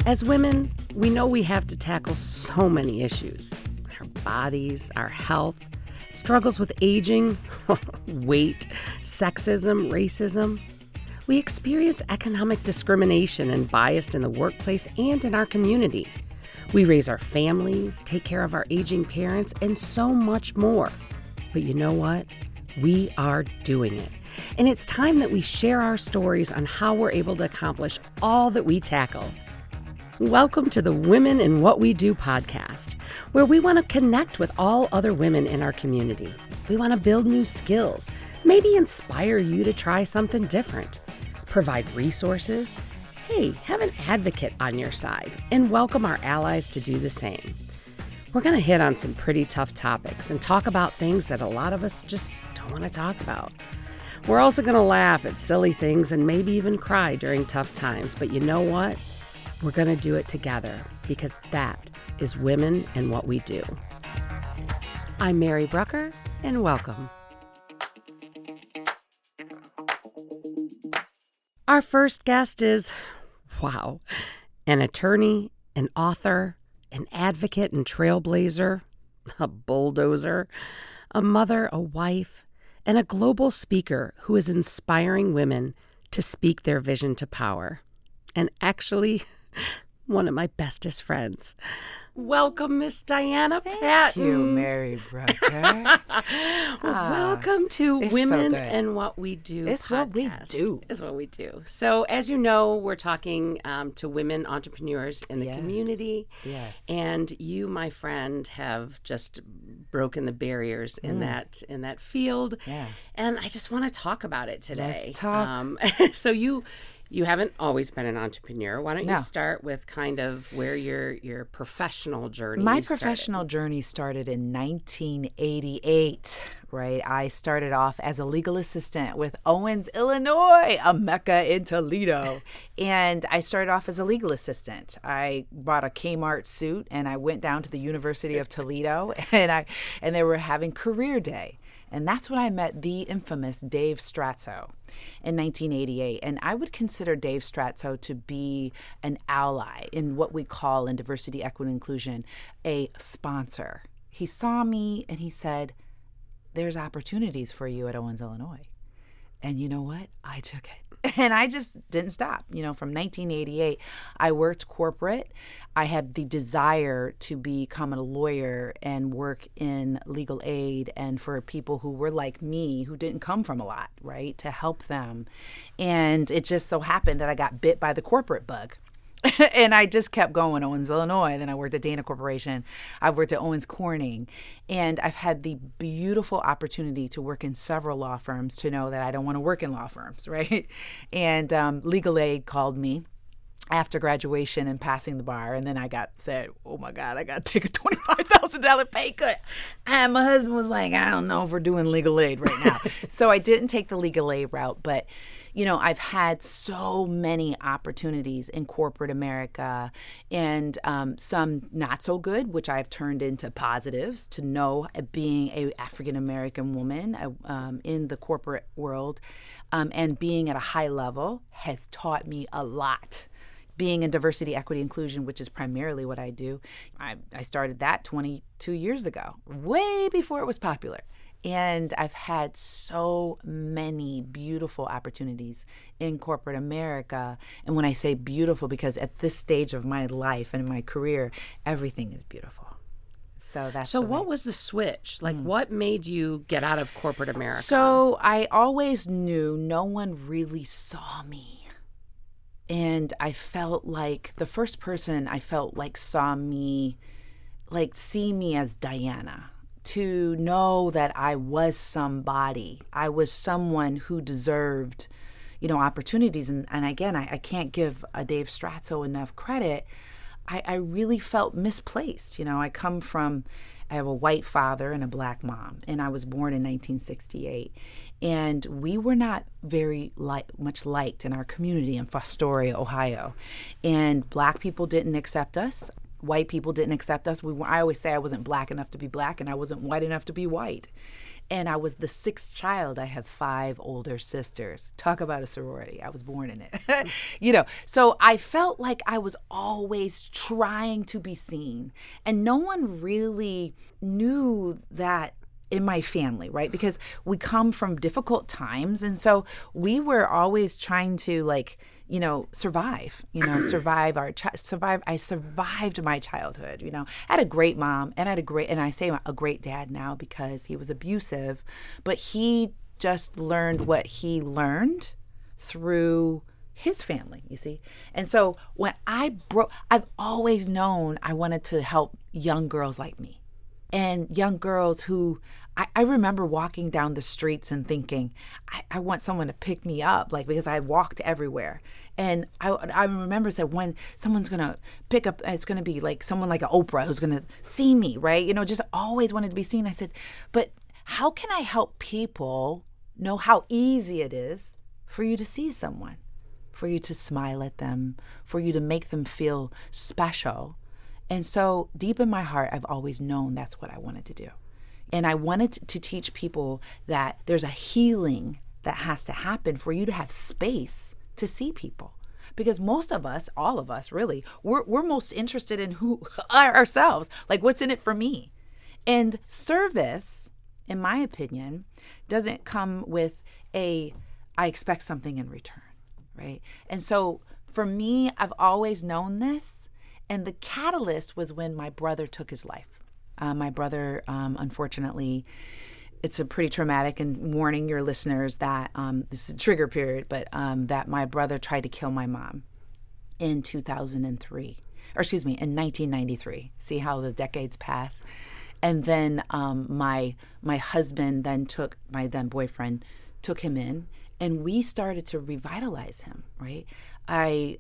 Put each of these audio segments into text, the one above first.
As women, we know we have to tackle so many issues. Our bodies, our health, struggles with aging, weight, sexism, racism. We experience economic discrimination and bias in the workplace and in our community. We raise our families, take care of our aging parents, and so much more. But you know what? We are doing it. And it's time that we share our stories on how we're able to accomplish all that we tackle. Welcome to the Women in What We Do podcast, where we want to connect with all other women in our community. We want to build new skills, maybe inspire you to try something different, provide resources, hey, have an advocate on your side, and welcome our allies to do the same. We're going to hit on some pretty tough topics and talk about things that a lot of us just don't want to talk about. We're also going to laugh at silly things and maybe even cry during tough times, but you know what? We're going to do it together because that is Women in What We Do. I'm Mary Brucker, and welcome. Our first guest is, wow, an attorney, an author, an advocate and trailblazer, a bulldozer, a mother, a wife, and a global speaker who is inspiring women to speak their vision to power. And actually, one of my bestest friends. Welcome, Miss Diana Patton. Thank you, Mary Brucker. Welcome to Women so and What We Do. It's what we do. It's what we do. So, as you know, we're talking to women entrepreneurs in the community. Yes. And you, my friend, have just broken the barriers in that field. Yeah. And I just want to talk about it today. Let's talk. So you haven't always been an entrepreneur. Why don't you No. start with kind of where your professional journey My started? professional journey started in 1988, right? I started off as a legal assistant with Owens, Illinois, a mecca in Toledo. And I started off as a legal assistant. I bought a Kmart suit and I went down to the University of Toledo and they were having career day. And that's when I met the infamous Dave Stratso in 1988. And I would consider Dave Stratso to be an ally in what we call in diversity, equity, inclusion, a sponsor. He saw me and he said, there's opportunities for you at Owens, Illinois. And you know what? I took it. And I just didn't stop. You know, from 1988, I worked corporate. I had the desire to become a lawyer and work in legal aid and for people who were like me, who didn't come from a lot, right, to help them. And it just so happened that I got bit by the corporate bug. And I just kept going. Owens, Illinois. Then I worked at Dana Corporation. I've worked at Owens Corning. And I've had the beautiful opportunity to work in several law firms to know that I don't want to work in law firms, right? And legal aid called me after graduation and passing the bar. And then I said, oh my God, I got to take a $25,000 pay cut. And my husband was like, I don't know if we're doing legal aid right now. So I didn't take the legal aid route, but you know, I've had so many opportunities in corporate America and some not so good, which I've turned into positives to know being an African-American woman in the corporate world and being at a high level has taught me a lot. Being in diversity, equity, inclusion, which is primarily what I do, I started that 22 years ago, way before it was popular. And I've had so many beautiful opportunities in corporate America. And when I say beautiful, because at this stage of my life and my career, everything is beautiful. So that's what was the switch? Like, what made you get out of corporate America? So I always knew no one really saw me. And I felt like the first person I felt like saw me, like see me as Diana. To know that I was somebody. I was someone who deserved, you know, opportunities. And again, I can't give a Dave Stratso enough credit. I really felt misplaced. You know, I have a white father and a black mom, and I was born in 1968. And we were not very much liked in our community in Fostoria, Ohio. And black people didn't accept us. White people didn't accept us. I always say I wasn't black enough to be black and I wasn't white enough to be white. And I was the sixth child. I have 5 older sisters. Talk about a sorority. I was born in it. So I felt like I was always trying to be seen. And no one really knew that in my family, right? Because we come from difficult times. And so we were always trying to survive, survive. I survived my childhood, I had a great mom and I say a great dad now because he was abusive, but he just learned what he learned through his family, you see? And so when I've always known I wanted to help young girls like me and young girls who I remember walking down the streets and thinking, I want someone to pick me up, because I walked everywhere. And I remember that when someone's going to pick up, it's going to be like someone like an Oprah who's going to see me, right? Just always wanted to be seen. I said, but how can I help people know how easy it is for you to see someone, for you to smile at them, for you to make them feel special? And so deep in my heart, I've always known that's what I wanted to do. And I wanted to teach people that there's a healing that has to happen for you to have space to see people. Because most of us, all of us really, we're most interested in who ourselves, like what's in it for me. And service, in my opinion, doesn't come with I expect something in return, right? And so for me, I've always known this. And the catalyst was when my brother took his life. My brother, unfortunately, it's a pretty traumatic, and warning your listeners that this is a trigger period, but that my brother tried to kill my mom in 2003, or excuse me, in 1993. See how the decades pass? And then my husband then my then boyfriend took him in, and we started to revitalize him, right? I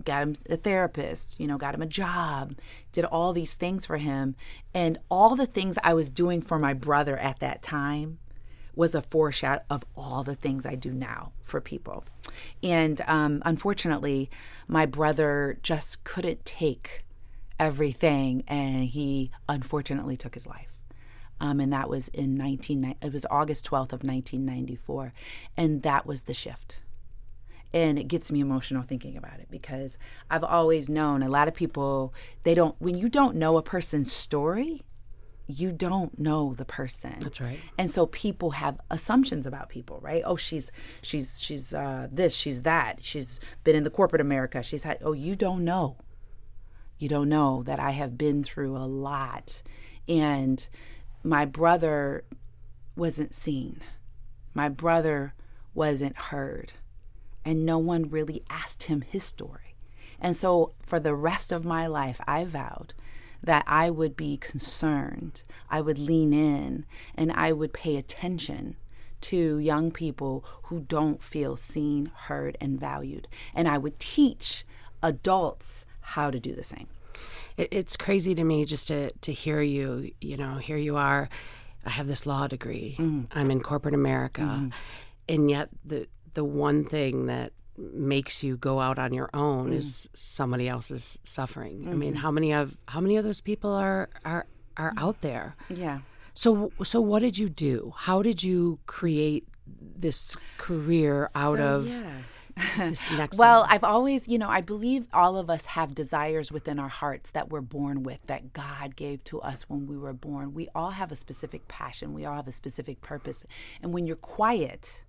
got him a therapist, got him a job, did all these things for him. And all the things I was doing for my brother at that time was a foreshadow of all the things I do now for people. And unfortunately, my brother just couldn't take everything, and he unfortunately took his life. And that was it was August 12th of 1994. And that was the shift. And it gets me emotional thinking about it, because I've always known a lot of people, when you don't know a person's story, you don't know the person. That's right. And so people have assumptions about people, right? Oh, she's this, she's that. She's been in the corporate America. You don't know. You don't know that I have been through a lot. And my brother wasn't seen. My brother wasn't heard. And no one really asked him his story. And so for the rest of my life, I vowed that I would be concerned, I would lean in, and I would pay attention to young people who don't feel seen, heard, and valued. And I would teach adults how to do the same. It's crazy to me just to hear you, here you are. I have this law degree. Mm-hmm. I'm in corporate America. Mm-hmm. And yet the one thing that makes you go out on your own is somebody else's suffering. Mm-hmm. I mean, how many of those people are out there? Yeah. So what did you do? How did you create this career out of this next Well, I've always, I believe all of us have desires within our hearts that we're born with, that God gave to us when we were born. We all have a specific passion. We all have a specific purpose. And when you're quiet,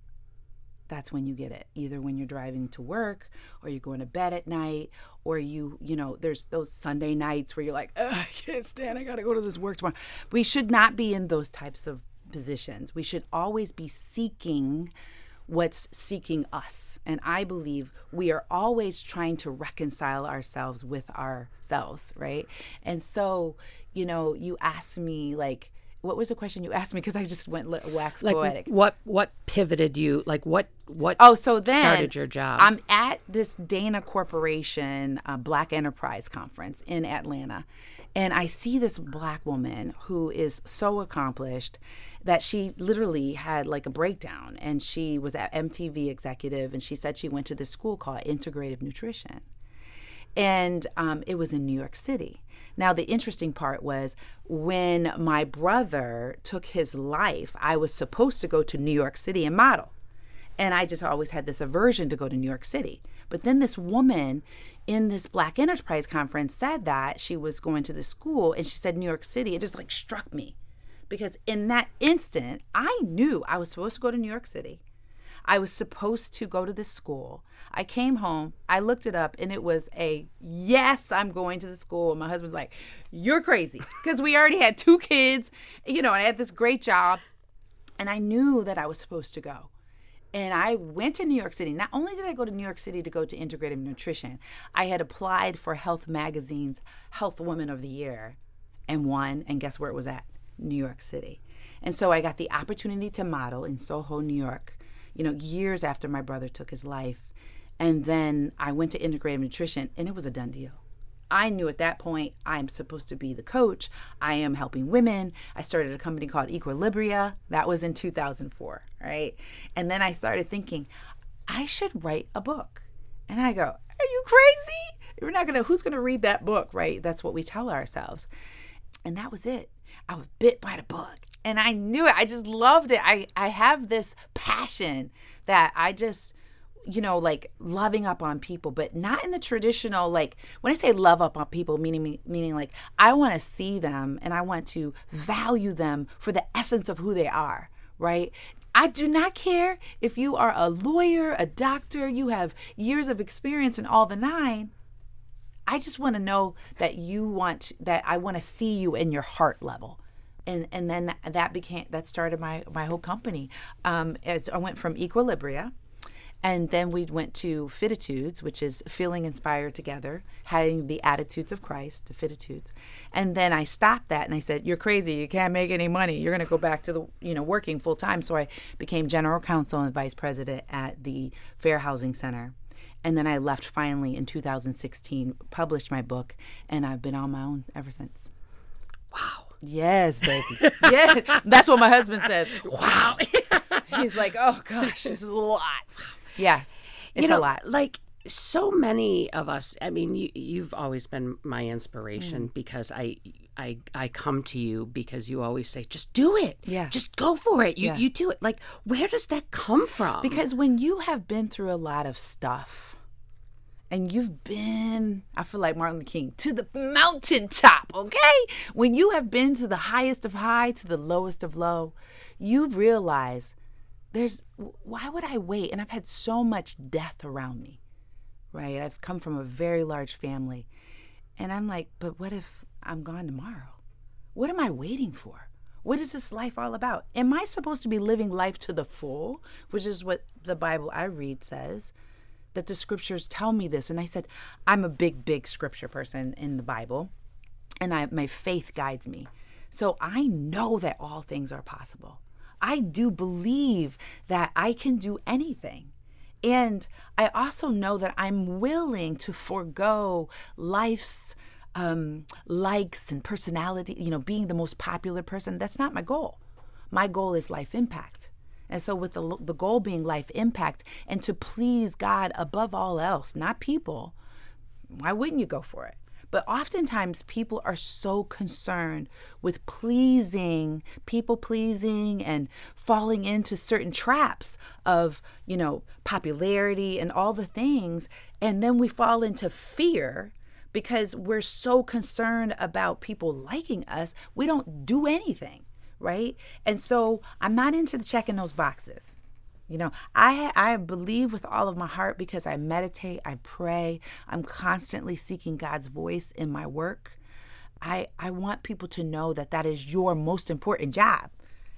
that's when you get it. Either when you're driving to work, or you're going to bed at night, or there's those Sunday nights where you're like, I can't stand, I got to go to this work tomorrow. We should not be in those types of positions. We should always be seeking what's seeking us. And I believe we are always trying to reconcile ourselves with ourselves, right? And so, you asked me, what was the question you asked me? Because I just went wax poetic. What pivoted you? What so then started your job? I'm at this Dana Corporation Black Enterprise Conference in Atlanta. And I see this Black woman who is so accomplished that she literally had a breakdown. And she was at MTV executive, and she said she went to this school called Integrative Nutrition. And it was in New York City. Now, the interesting part was when my brother took his life, I was supposed to go to New York City and model. And I just always had this aversion to go to New York City. But then this woman in this Black Enterprise conference said that she was going to the school, and she said New York City. It just like struck me, because in that instant, I knew I was supposed to go to New York City. I was supposed to go to this school. I came home, I looked it up, and it was a yes, I'm going to the school. And my husband's like, you're crazy, because we already had 2 kids, and I had this great job, and I knew that I was supposed to go. And I went to New York City. Not only did I go to New York City to go to integrative nutrition, I had applied for Health Magazine's Health Woman of the Year and won. And guess where it was at? New York City. And so I got the opportunity to model in Soho, New York, years after my brother took his life. And then I went to integrative nutrition, and it was a done deal. I knew at that point I'm supposed to be the coach. I am helping women. I started a company called Equilibria. That was in 2004, right? And then I started thinking, I should write a book. And I go, are you crazy? Who's gonna read that book, right? That's what we tell ourselves. And that was it. I was bit by the bug. And I knew it. I just loved it. I have this passion that I just, like loving up on people, but not in the traditional, like when I say love up on people, meaning like I want to see them and I want to value them for the essence of who they are, right? I do not care if you are a lawyer, a doctor, you have years of experience in all the 9. I just want to know that I want to see you in your heart level. And then that started my whole company. I went from Equilibria. And then we went to Fittitudes, which is feeling inspired together, having the attitudes of Christ, to Fittitudes. And then I stopped that and I said, you're crazy. You can't make any money. You're going to go back to working full time. So I became general counsel and vice president at the Fair Housing Center. And then I left finally in 2016, published my book, and I've been on my own ever since. Wow. Yes, baby. Yes. That's what my husband says. Wow. He's like, oh gosh, this is a lot. Yes, it's a lot. Like so many of us, I mean, you've always been my inspiration because I come to you because you always say, just do it. Yeah. Just go for it. You do it. Like, where does that come from? Because when you have been through a lot of stuff and you've been, I feel like Martin Luther King, to the mountaintop, okay? When you have been to the highest of high, to the lowest of low, you realize why would I wait? And I've had so much death around me, right? I've come from a very large family. And I'm like, but what if I'm gone tomorrow? What am I waiting for? What is this life all about? Am I supposed to be living life to the full, which is what the Bible I read says, that the scriptures tell me this. And I said, I'm a big scripture person in the Bible, and my faith guides me. So I know that all things are possible. I do believe that I can do anything. And I also know that I'm willing to forego life's likes and personality, being the most popular person. That's not my goal. My goal is life impact. And so with the goal being life impact and to please God above all else, not people, why wouldn't you go for it? But oftentimes people are so concerned with people pleasing and falling into certain traps of, popularity and all the things. And then we fall into fear because we're so concerned about people liking us. We don't do anything, right? And so I'm not into checking those boxes. I believe with all of my heart because I meditate, I pray, I'm constantly seeking God's voice in my work. I want people to know that is your most important job,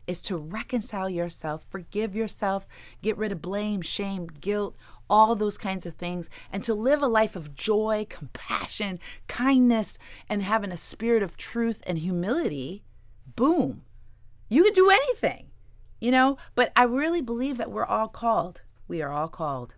is to reconcile yourself, forgive yourself, get rid of blame, shame, guilt, all those kinds of things, and to live a life of joy, compassion, kindness, and having a spirit of truth and humility. Boom. You could do anything. But I really believe that we're all called. We are all called.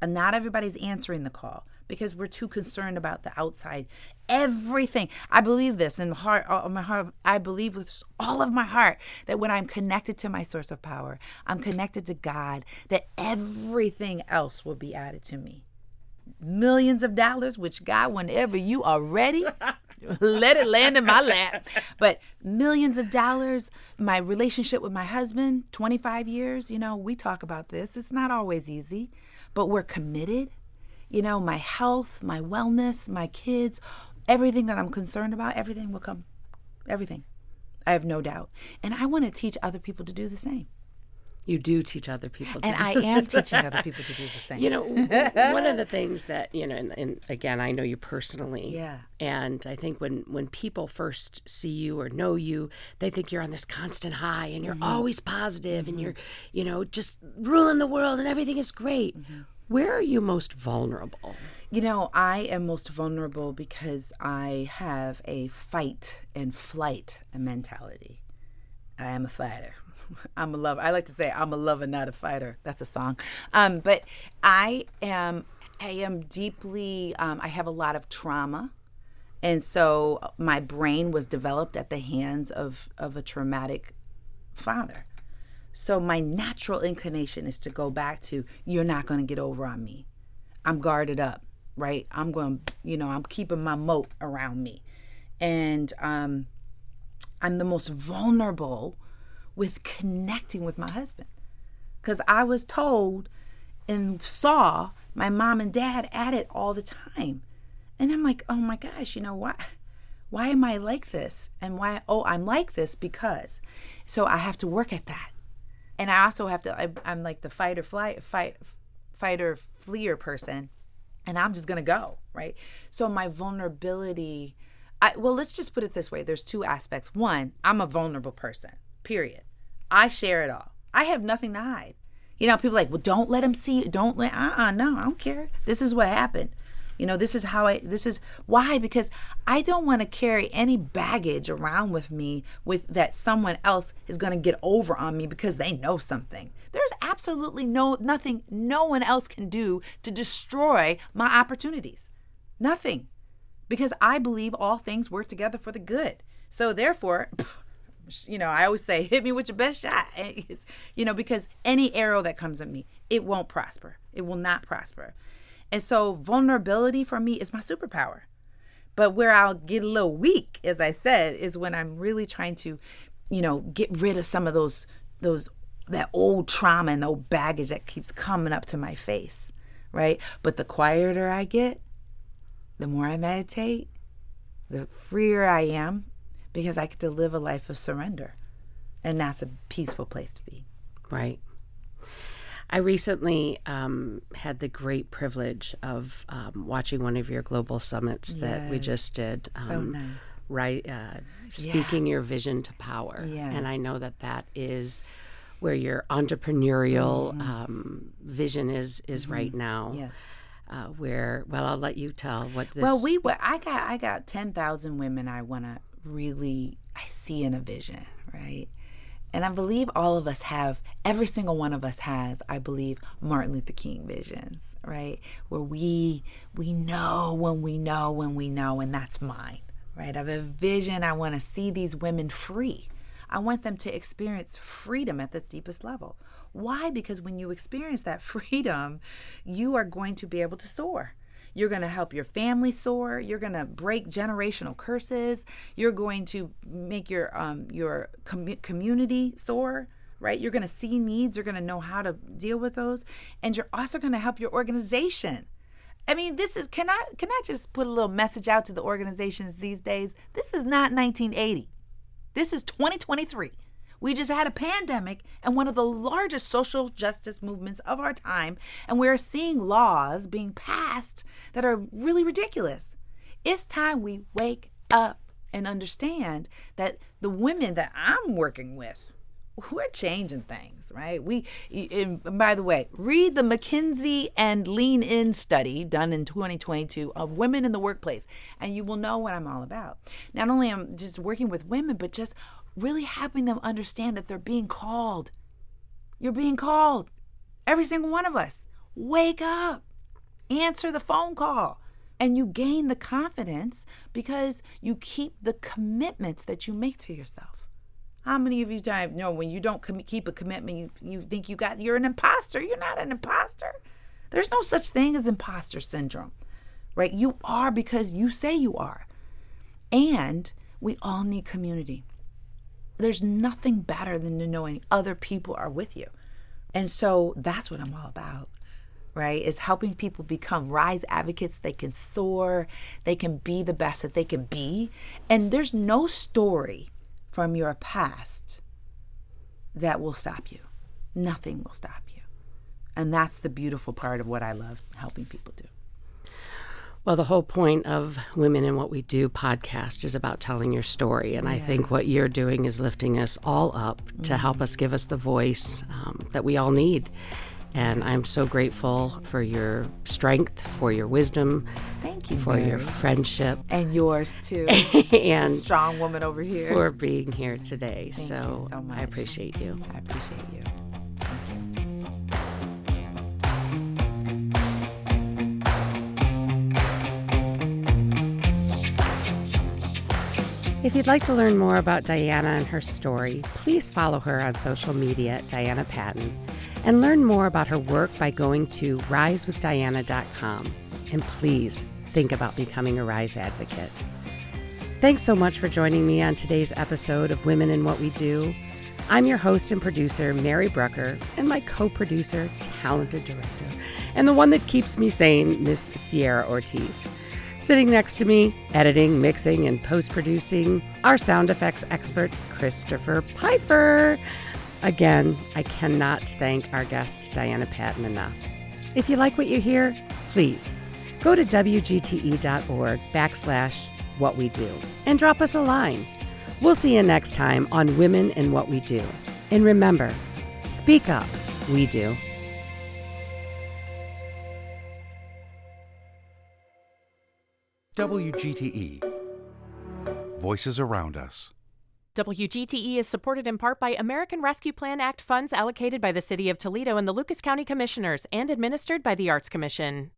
And not everybody's answering the call because we're too concerned about the outside. Everything. I believe this in my heart. I believe with all of my heart that when I'm connected to my source of power, I'm connected to God, that everything else will be added to me. Millions of dollars, which God, whenever you are ready, let it land in my lap. But millions of dollars, my relationship with my husband, 25 years, we talk about this. It's not always easy, but we're committed. My health, my wellness, my kids, everything that I'm concerned about, everything will come. Everything. I have no doubt. And I want to teach other people to do the same. You do teach other people to And do I am teaching other people to do the same. One of the things that, and again, I know you personally. Yeah. And I think when people first see you or know you, they think you're on this constant high and you're always positive and you're, just ruling the world and everything is great. Where are you most vulnerable? I am most vulnerable because I have a fight and flight mentality. I am a fighter. I'm a lover. I like to say I'm a lover, not a fighter. That's a song. But I am deeply, I have a lot of trauma. And so my brain was developed at the hands of a traumatic father. So my natural inclination is to go back to, you're not going to get over on me. I'm guarded up, right? I'm going, I'm keeping my moat around me. And I'm the most vulnerable with connecting with my husband. Because I was told and saw my mom and dad at it all the time. And I'm like, oh my gosh, why am I like this? And why, I'm like this because. So I have to work at that. And I also have to, I'm like the fight or fleer person. And I'm just going to go, right? So my vulnerability, let's just put it this way. There's two aspects. One, I'm a vulnerable person, period. I share it all. I have nothing to hide. People are like, well, don't let him see it. No, I don't care. This is what happened. This is why, because I don't want to carry any baggage around with me with that someone else is going to get over on me because they know something. There's absolutely nothing no one else can do to destroy my opportunities. Nothing. Because I believe all things work together for the good. So therefore, I always say, hit me with your best shot. Because any arrow that comes at me, it won't prosper. It will not prosper. And so vulnerability for me is my superpower. But where I'll get a little weak, as I said, is when I'm really trying to, get rid of some of that old trauma and old baggage that keeps coming up to my face, right? But the quieter I get, the more I meditate, the freer I am, because I get to live a life of surrender. And that's a peaceful place to be. Right. I recently had the great privilege of watching one of your global summits that we just did. So nice. Right, speaking your vision to power. Yes. And I know that is where your entrepreneurial vision is right now. Yes. I'll let you tell what this. Well, I got 10,000 women I see in a vision, right? And I believe all of us have, every single one of us has, I believe, Martin Luther King visions, right? Where we know when we know, and that's mine, right? I have a vision. I want to see these women free. I want them to experience freedom at the deepest level. Why? Because when you experience that freedom, you are going to be able to soar. You're going to help your family soar. You're going to break generational curses. You're going to make your community soar, right? You're going to see needs. You're going to know how to deal with those. And you're also going to help your organization. I mean, can I just put a little message out to the organizations these days? This is not 1980. This is 2023. We just had a pandemic and one of the largest social justice movements of our time, and we're seeing laws being passed that are really ridiculous. It's time we wake up and understand that the women that I'm working with, we're changing things, right? And by the way, read the McKinsey and Lean In study done in 2022 of women in the workplace, and you will know what I'm all about. Not only am I just working with women, but just really helping them understand that they're being called. You're being called. Every single one of us. Wake up. Answer the phone call. And you gain the confidence because you keep the commitments that you make to yourself. How many of you know when you don't keep a commitment, you think you're an imposter? You're not an imposter. There's no such thing as imposter syndrome, right? You are because you say you are. And we all need community. There's nothing better than knowing other people are with you. And so that's what I'm all about, right? Is helping people become rise advocates. They can soar. They can be the best that they can be. And there's no story from your past that will stop you. Nothing will stop you. And that's the beautiful part of what I love helping people do. Well, the whole point of Women in What We Do podcast is about telling your story. And I think what you're doing is lifting us all up to help us, give us the voice that we all need. And I'm so grateful for your strength, for your wisdom. Thank you, for Mary. your friendship. And yours, too. And the strong woman over here. For being here today. Thank you so much. I appreciate you. I appreciate you. Thank you. If you'd like to learn more about Diana and her story, please follow her on social media at Diana Patton and learn more about her work by going to risewithdiana.com. And please think about becoming a Rise advocate. Thanks so much for joining me on today's episode of Women in What We Do. I'm your host and producer, Mary Brucker, and my co-producer, talented director, and the one that keeps me sane, Miss Sierra Ortiz. Sitting next to me, editing, mixing, and post-producing, our sound effects expert, Christopher Pfeiffer. Again, I cannot thank our guest, Diana Patton, enough. If you like what you hear, please go to wgte.org/whatwedo and drop us a line. We'll see you next time on Women in What We Do. And remember, speak up, we do. WGTE. Voices around us. WGTE is supported in part by American Rescue Plan Act funds allocated by the City of Toledo and the Lucas County Commissioners and administered by the Arts Commission.